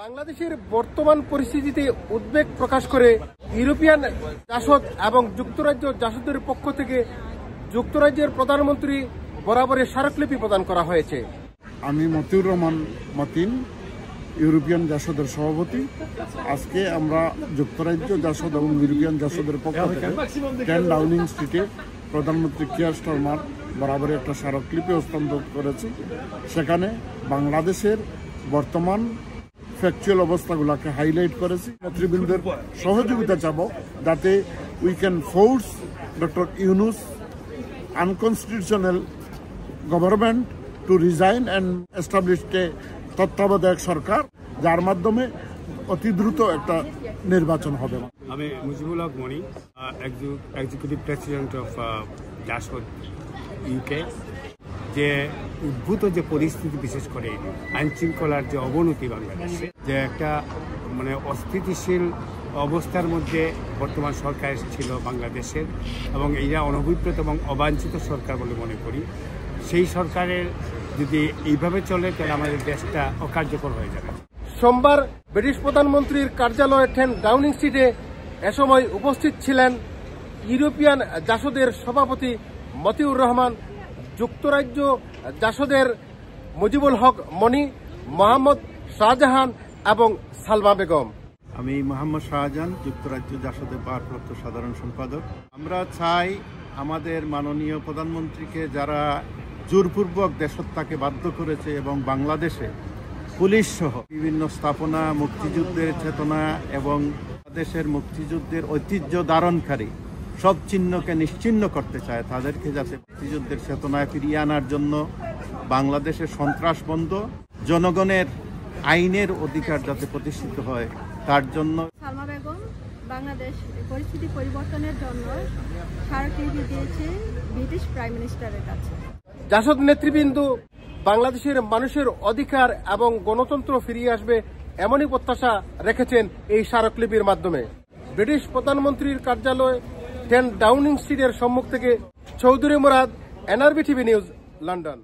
বাংলাদেশের বর্তমান পরিস্থিতিতে উদ্বেগ প্রকাশ করে ইউরোপিয়ান জাসদ এবং যুক্তরাজ্য জাসদের পক্ষ থেকে যুক্তরাজ্যের প্রধানমন্ত্রী বরাবরের স্মারকলিপি প্রদান করা হয়েছে। আমি মতিউর রহমান মতিন, ইউরোপিয়ান জাসদের সভাপতি। আজকে আমরা যুক্তরাজ্য জাসদ এবং ইউরোপিয়ান জাসদের পক্ষ থেকে 10 ডাউনিং স্ট্রিটে প্রধানমন্ত্রী কিয়ার স্টারমার বরাবরে একটা স্মারকলিপি হস্তান্তর করেছি। সেখানে বাংলাদেশের বর্তমান ফ্যাকচুয়াল অবস্থাগুলোকে হাইলাইট করেছি। নেতৃবৃন্দের সহযোগিতা চাব যাতে we can force doctor Yunus unconstitutional government to resign and establish a তত্ত্বাবধায়ক সরকার, যার মাধ্যমে অতি দ্রুত একটা নির্বাচন হবে। আমি Mujibul Haque Moni, executive president of JASAD UK. যে উদ্ভূত যে পরিস্থিতি, বিশেষ করে আইন শৃঙ্খলার যে অবনতি বাংলাদেশে, যে একটা অস্থিতিশীল অবস্থার মধ্যে বর্তমান সরকার ছিল বাংলাদেশের, এবং এরা অনভিপ্রেত এবং অবাঞ্ছিত সরকার বলে মনে করি। সেই সরকারের যদি এইভাবে চলে তাহলে আমাদের দেশটা অকার্যকর হয়ে যাবে। সোমবার ব্রিটিশ প্রধানমন্ত্রীর কার্যালয়ে 10 ডাউনিং স্ট্রিটে এ সময় উপস্থিত ছিলেন ইউরোপিয়ান জাসদের সভাপতি মতিউর রহমান, যুক্তরাজ্য জাসদের মুজিবুল হক মনি, মোহাম্মদ শাহজাহান এবং সালমা বেগম। আমি মোহাম্মদ শাহজাহান, যুক্তরাজ্য জাসদের ভারপ্রাপ্ত সাধারণ সম্পাদক। আমরা চাই আমাদের মাননীয় প্রধানমন্ত্রীকে যারা জোরপূর্বক দেশত্যাগে বাধ্য করেছে এবং বাংলাদেশে পুলিশ সহ বিভিন্ন স্থাপনা, মুক্তিযুদ্ধের চেতনা এবং দেশের মুক্তিযুদ্ধের ঐতিহ্য ধারণকারী সব চিহ্নকে নিশ্চিহ্ন করতে চায়, তাদেরকে যাতে মুক্তিযুদ্ধের চেতনায় ফিরিয়ে আনার জন্য বাংলাদেশের সন্ত্রাস বন্ধ, জনগণের আইনের অধিকার যাতে প্রতিষ্ঠিত হয়, তার জন্য সালমা বেগম বাংলাদেশ পরিস্থিতি পরিবর্তনের জন্য স্মারকলিপি দিয়েছে ব্রিটিশ প্রাইম মিনিস্টারের কাছে। জাসদ নেতৃবৃন্দ বাংলাদেশের মানুষের অধিকার এবং গণতন্ত্র ফিরিয়ে আসবে এমনই প্রত্যাশা রেখেছেন এই স্মারকলিপির মাধ্যমে। ব্রিটিশ প্রধানমন্ত্রীর কার্যালয় 10 ডাউনিং স্ট্রিটের সম্মুখ থেকে Chowdhury Murad, NRB TV news, London.